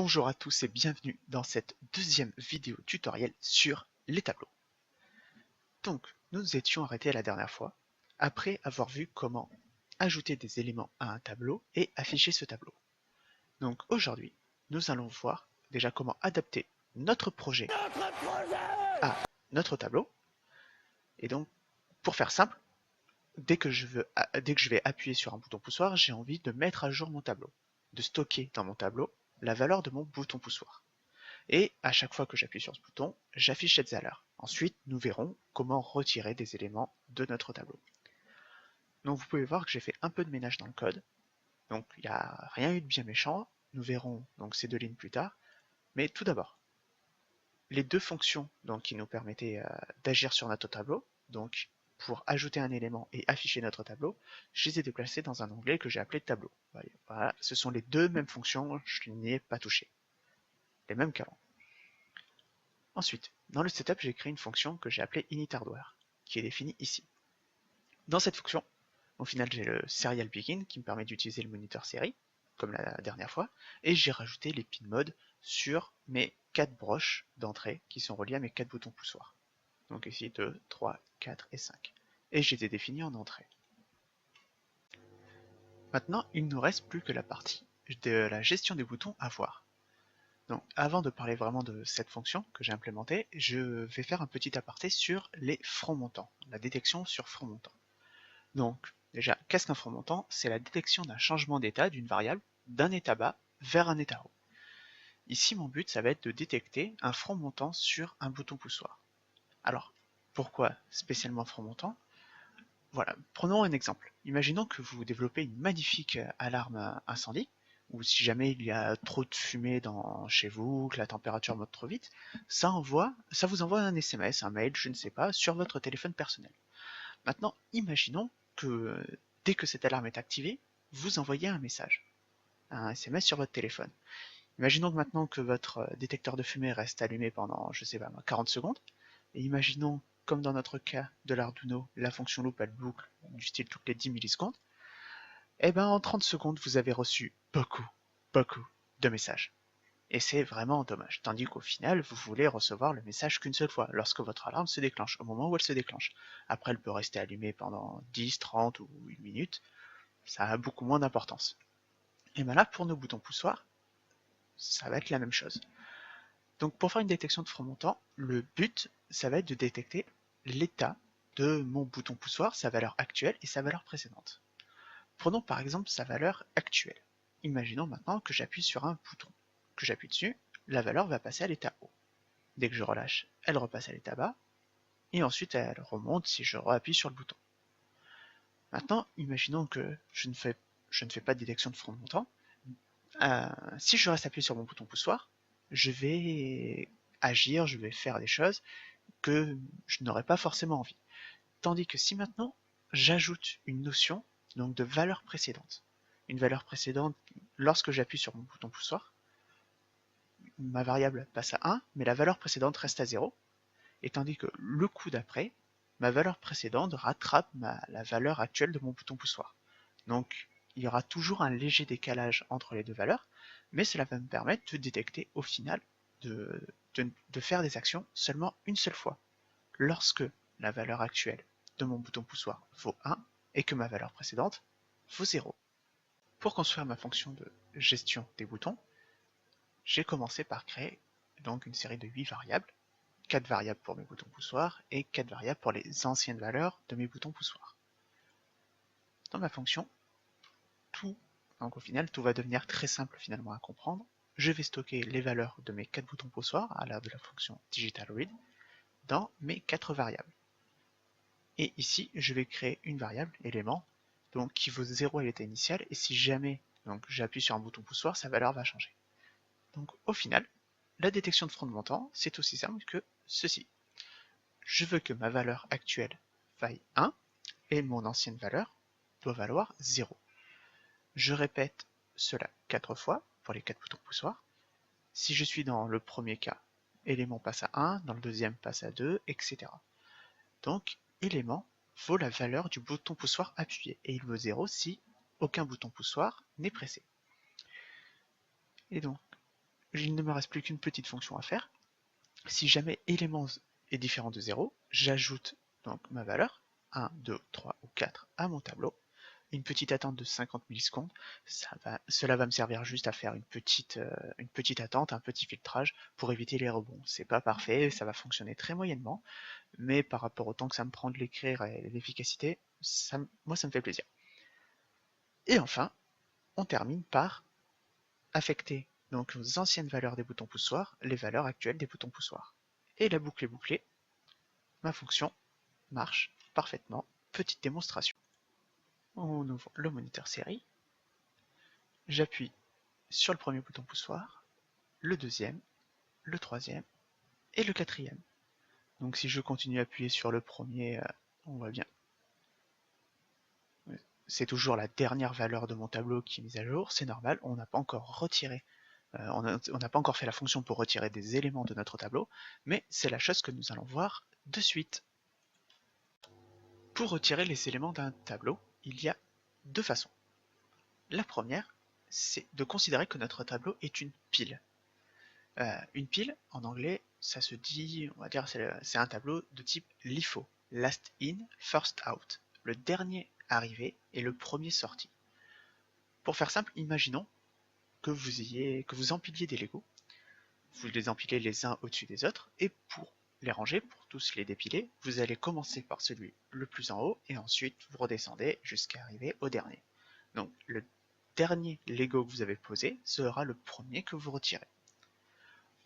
Bonjour à tous et bienvenue dans cette deuxième vidéo tutoriel sur les tableaux. Donc, nous nous étions arrêtés la dernière fois, après avoir vu comment ajouter des éléments à un tableau et afficher ce tableau. Donc aujourd'hui, nous allons voir déjà comment adapter notre projet à notre tableau. Et donc, pour faire simple, dès que je vais appuyer sur un bouton poussoir, j'ai envie de mettre à jour mon tableau, de stocker dans mon tableau la valeur de mon bouton poussoir. Et à chaque fois que j'appuie sur ce bouton, j'affiche cette valeur. Ensuite, nous verrons comment retirer des éléments de notre tableau. Donc vous pouvez voir que j'ai fait un peu de ménage dans le code. Donc il n'y a rien eu de bien méchant. Nous verrons donc ces deux lignes plus tard. Mais tout d'abord, les deux fonctions donc, qui nous permettaient d'agir sur notre tableau, donc pour ajouter un élément et afficher notre tableau, je les ai déplacées dans un onglet que j'ai appelé tableau. Voilà, ce sont les deux mêmes fonctions, je n'y ai pas touché. Les mêmes qu'avant. Ensuite, dans le setup, j'ai créé une fonction que j'ai appelée initHardware, qui est définie ici. Dans cette fonction, au final, j'ai le serial begin qui me permet d'utiliser le moniteur série, comme la dernière fois, et j'ai rajouté les pin modes sur mes 4 broches d'entrée qui sont reliées à mes 4 boutons poussoirs. Donc ici 2, 3, 4 et 5. Et je les ai définis en entrée. Maintenant, il ne nous reste plus que la partie de la gestion des boutons à voir. Donc, avant de parler vraiment de cette fonction que j'ai implémentée, je vais faire un petit aparté sur les fronts montants, la détection sur front montant. Donc, déjà, qu'est-ce qu'un front montant? C'est la détection d'un changement d'état d'une variable d'un état bas vers un état haut. Ici, mon but, ça va être de détecter un front montant sur un bouton poussoir. Alors, pourquoi spécialement front montant? Voilà, prenons un exemple. Imaginons que vous développez une magnifique alarme incendie, ou si jamais il y a trop de fumée chez vous, que la température monte trop vite, ça vous envoie un SMS, un mail, je ne sais pas, sur votre téléphone personnel. Maintenant, imaginons que dès que cette alarme est activée, vous envoyez un message, un SMS sur votre téléphone. Imaginons que maintenant que votre détecteur de fumée reste allumé pendant, je sais pas, 40 secondes, et imaginons, comme dans notre cas de l'Arduino, la fonction loop elle boucle du style toutes les 10 millisecondes, et ben en 30 secondes vous avez reçu beaucoup de messages. Et c'est vraiment dommage, tandis qu'au final vous voulez recevoir le message qu'une seule fois, lorsque votre alarme se déclenche, au moment où elle se déclenche. Après elle peut rester allumée pendant 10, 30 ou 1 minute, ça a beaucoup moins d'importance. Et ben là pour nos boutons poussoirs, ça va être la même chose. Donc pour faire une détection de front montant, le but, ça va être de détecter l'état de mon bouton poussoir, sa valeur actuelle et sa valeur précédente. Prenons par exemple sa valeur actuelle. Imaginons maintenant que j'appuie sur un bouton. Que j'appuie dessus, la valeur va passer à l'état haut. Dès que je relâche, elle repasse à l'état bas, et ensuite elle remonte si je appuie sur le bouton. Maintenant, imaginons que je ne fais pas de détection de front montant. Si je reste appuyé sur mon bouton poussoir, je vais agir, je vais faire des choses que je n'aurais pas forcément envie. Tandis que si maintenant j'ajoute une notion donc de valeur précédente, une valeur précédente, lorsque j'appuie sur mon bouton poussoir, ma variable passe à 1, mais la valeur précédente reste à 0, et tandis que le coup d'après, ma valeur précédente rattrape la valeur actuelle de mon bouton poussoir. Donc il y aura toujours un léger décalage entre les deux valeurs, mais cela va me permettre de détecter au final de faire des actions seulement une seule fois, lorsque la valeur actuelle de mon bouton poussoir vaut 1 et que ma valeur précédente vaut 0. Pour construire ma fonction de gestion des boutons, j'ai commencé par créer donc une série de 8 variables, 4 variables pour mes boutons poussoirs et 4 variables pour les anciennes valeurs de mes boutons poussoirs. Dans ma fonction, donc au final, tout va devenir très simple finalement à comprendre. Je vais stocker les valeurs de mes 4 boutons poussoirs à l'aide de la fonction digitalRead dans mes 4 variables. Et ici, je vais créer une variable, élément, donc qui vaut 0 à l'état initial, et si jamais j'appuie sur un bouton poussoir, sa valeur va changer. Donc au final, la détection de front montant, c'est aussi simple que ceci. Je veux que ma valeur actuelle vaille 1, et mon ancienne valeur doit valoir 0. Je répète cela 4 fois pour les 4 boutons poussoirs. Si je suis dans le premier cas, élément passe à 1, dans le deuxième passe à 2, etc. Donc, élément vaut la valeur du bouton poussoir appuyé, et il vaut 0 si aucun bouton poussoir n'est pressé. Et donc, il ne me reste plus qu'une petite fonction à faire. Si jamais élément est différent de 0, j'ajoute donc ma valeur 1, 2, 3 ou 4 à mon tableau. Une petite attente de 50 millisecondes, cela va me servir juste à faire une petite attente, un petit filtrage pour éviter les rebonds. C'est pas parfait, ça va fonctionner très moyennement, mais par rapport au temps que ça me prend de l'écrire et l'efficacité, moi ça me fait plaisir. Et enfin, on termine par affecter donc aux anciennes valeurs des boutons poussoirs les valeurs actuelles des boutons poussoirs. Et la boucle est bouclée, ma fonction marche parfaitement. Petite démonstration. On ouvre le moniteur série, j'appuie sur le premier bouton poussoir, le deuxième, le troisième et le quatrième. Donc si je continue à appuyer sur le premier, on voit bien. C'est toujours la dernière valeur de mon tableau qui est mise à jour, c'est normal, on n'a pas encore retiré, on n'a pas encore fait la fonction pour retirer des éléments de notre tableau, mais c'est la chose que nous allons voir de suite. Pour retirer les éléments d'un tableau, il y a deux façons. La première, c'est de considérer que notre tableau est une pile. Une pile, en anglais, ça se dit, on va dire, c'est un tableau de type LIFO, Last In, First Out. Le dernier arrivé et le premier sorti. Pour faire simple, imaginons que vous empiliez des Legos, vous les empilez les uns au-dessus des autres, et pour les ranger, pour tous les dépiler, vous allez commencer par celui le plus en haut, et ensuite vous redescendez jusqu'à arriver au dernier. Donc le dernier Lego que vous avez posé sera le premier que vous retirez.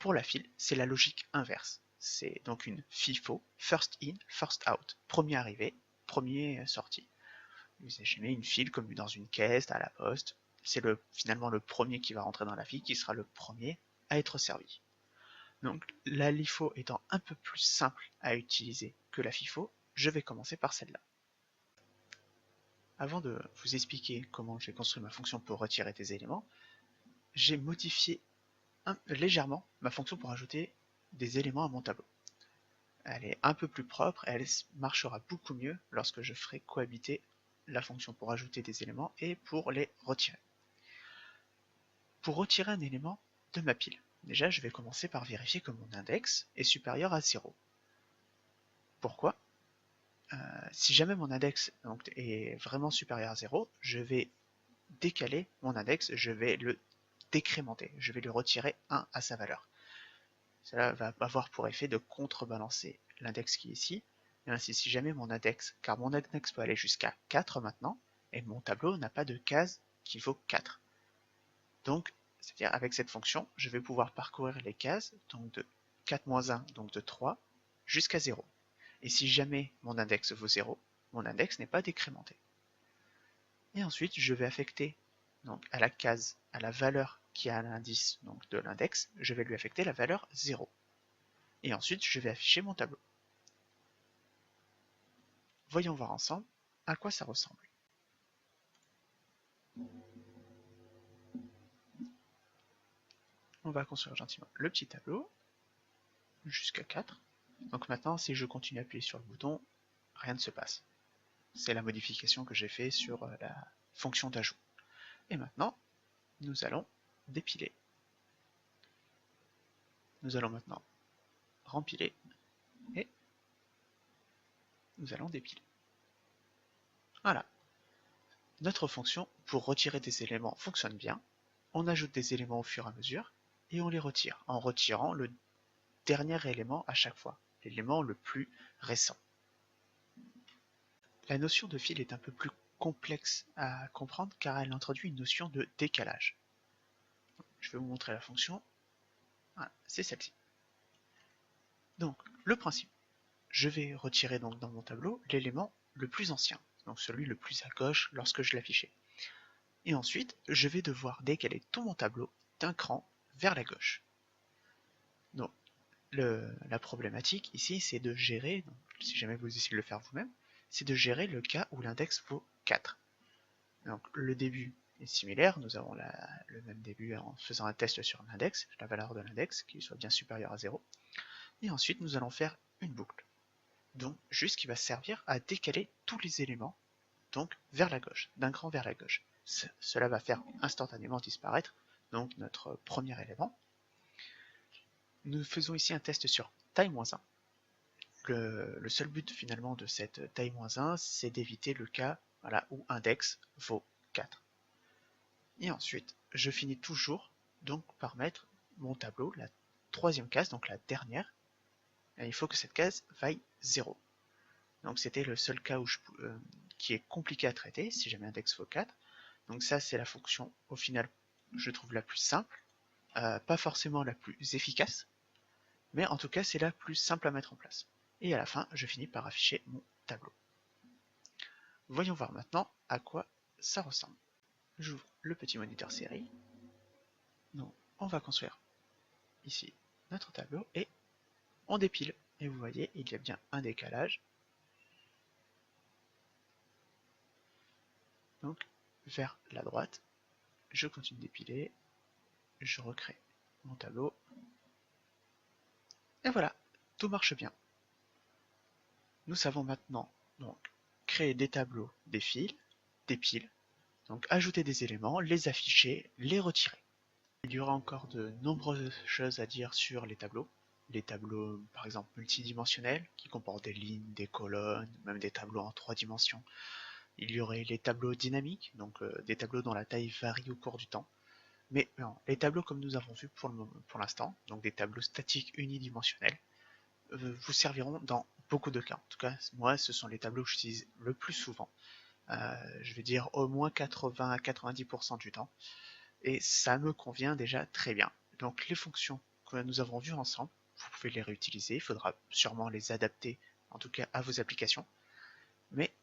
Pour la file, c'est la logique inverse. C'est donc une FIFO, first in, first out. Premier arrivé, premier sorti. Vous imaginez une file comme dans une caisse à la poste. C'est finalement le premier qui va rentrer dans la file qui sera le premier à être servi. Donc la LIFO étant un peu plus simple à utiliser que la FIFO, je vais commencer par celle-là. Avant de vous expliquer comment j'ai construit ma fonction pour retirer des éléments, j'ai modifié légèrement ma fonction pour ajouter des éléments à mon tableau. Elle est un peu plus propre et elle marchera beaucoup mieux lorsque je ferai cohabiter la fonction pour ajouter des éléments et pour les retirer. Pour retirer un élément de ma pile, déjà je vais commencer par vérifier que mon index est supérieur à 0. Pourquoi ? Si jamais mon index est vraiment supérieur à 0, je vais décaler mon index, je vais le décrémenter, je vais lui retirer 1 à sa valeur. Cela va avoir pour effet de contrebalancer l'index qui est ici, et ainsi si jamais mon index, car mon index peut aller jusqu'à 4 maintenant, et mon tableau n'a pas de case qui vaut 4. Donc, c'est-à-dire avec cette fonction, je vais pouvoir parcourir les cases, donc de 4-1, donc de 3, jusqu'à 0. Et si jamais mon index vaut 0, mon index n'est pas décrémenté. Et ensuite, je vais affecter donc, à la case, à la valeur qui a l'indice de l'index, je vais lui affecter la valeur 0. Et ensuite, je vais afficher mon tableau. Voyons voir ensemble à quoi ça ressemble. On va construire gentiment le petit tableau, jusqu'à 4. Donc maintenant, si je continue à appuyer sur le bouton, rien ne se passe. C'est la modification que j'ai fait sur la fonction d'ajout. Et maintenant, nous allons dépiler. Nous allons maintenant rempiler et nous allons dépiler. Voilà. Notre fonction pour retirer des éléments fonctionne bien. On ajoute des éléments au fur et à mesure et on les retire en retirant le dernier élément à chaque fois, l'élément le plus récent. La notion de fil est un peu plus complexe à comprendre car elle introduit une notion de décalage. Je vais vous montrer la fonction. Voilà, c'est celle-ci. Donc, le principe. Je vais retirer donc dans mon tableau l'élément le plus ancien, donc celui le plus à gauche lorsque je l'affichais. Et ensuite, je vais devoir décaler tout mon tableau d'un cran vers la gauche. Donc, la problématique ici, c'est de gérer, donc, si jamais vous essayez de le faire vous-même, c'est de gérer le cas où l'index vaut 4. Donc, le début est similaire, nous avons le même début en faisant un test sur l'index, la valeur de l'index, qui soit bien supérieure à 0. Et ensuite, nous allons faire une boucle. Donc, juste qui va servir à décaler tous les éléments, donc vers la gauche, d'un cran vers la gauche. Cela va faire instantanément disparaître donc notre premier élément. Nous faisons ici un test sur taille-1. Le seul but finalement de cette taille-1, c'est d'éviter le cas voilà, où index vaut 4. Et ensuite, je finis toujours donc par mettre mon tableau, la troisième case, donc la dernière, et il faut que cette case vaille 0. Donc c'était le seul cas où qui est compliqué à traiter, si jamais index vaut 4. Donc ça c'est la fonction au final je trouve la plus simple, pas forcément la plus efficace, mais en tout cas c'est la plus simple à mettre en place. Et à la fin je finis par afficher mon tableau. Voyons voir maintenant à quoi ça ressemble. J'ouvre le petit moniteur série. Donc on va construire ici notre tableau et on dépile. Et vous voyez il y a bien un décalage. Donc vers la droite, je continue d'épiler, je recrée mon tableau. Et voilà, tout marche bien. Nous savons maintenant donc créer des tableaux, des fils, des piles, donc ajouter des éléments, les afficher, les retirer. Il y aura encore de nombreuses choses à dire sur les tableaux par exemple multidimensionnels qui comportent des lignes, des colonnes, même des tableaux en 3 dimensions. Il y aurait les tableaux dynamiques, donc des tableaux dont la taille varie au cours du temps. Mais non, les tableaux comme nous avons vu pour l'instant, donc des tableaux statiques unidimensionnels, vous serviront dans beaucoup de cas. En tout cas, moi, ce sont les tableaux que j'utilise le plus souvent. Je vais dire au moins 80 à 90% du temps. Et ça me convient déjà très bien. Donc les fonctions que nous avons vues ensemble, vous pouvez les réutiliser. Il faudra sûrement les adapter, en tout cas à vos applications. Mais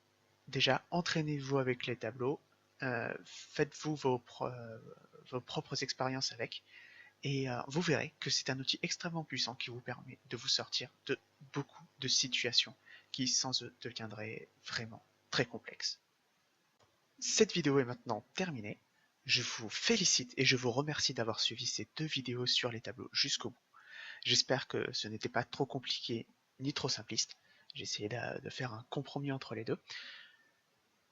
déjà, entraînez-vous avec les tableaux. Faites-vous vos propres expériences avec. Et vous verrez que c'est un outil extrêmement puissant qui vous permet de vous sortir de beaucoup de situations qui sans eux deviendraient vraiment très complexes. Cette vidéo est maintenant terminée. Je vous félicite et je vous remercie d'avoir suivi ces 2 vidéos sur les tableaux jusqu'au bout. J'espère que ce n'était pas trop compliqué ni trop simpliste. J'ai essayé de faire un compromis entre les deux.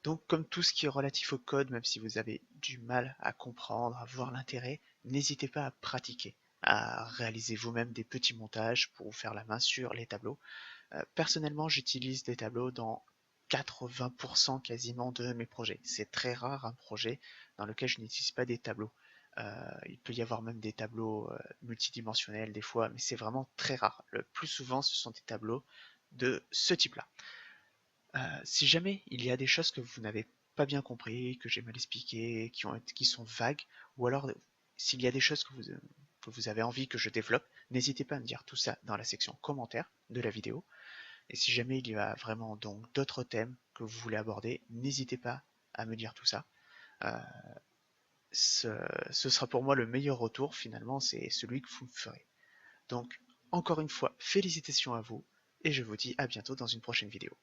Donc comme tout ce qui est relatif au code, même si vous avez du mal à comprendre, à voir l'intérêt, n'hésitez pas à pratiquer, à réaliser vous-même des petits montages pour vous faire la main sur les tableaux. Personnellement, j'utilise des tableaux dans 80% quasiment de mes projets. C'est très rare un projet dans lequel je n'utilise pas des tableaux. Il peut y avoir même des tableaux multidimensionnels des fois, mais c'est vraiment très rare. Le plus souvent, ce sont des tableaux de ce type-là. Si jamais il y a des choses que vous n'avez pas bien compris, que j'ai mal expliqué, qui sont vagues, ou alors s'il y a des choses que vous avez envie que je développe, n'hésitez pas à me dire tout ça dans la section commentaires de la vidéo. Et si jamais il y a vraiment donc d'autres thèmes que vous voulez aborder, n'hésitez pas à me dire tout ça. Euh, ce sera pour moi le meilleur retour finalement, c'est celui que vous me ferez. Donc encore une fois, félicitations à vous et je vous dis à bientôt dans une prochaine vidéo.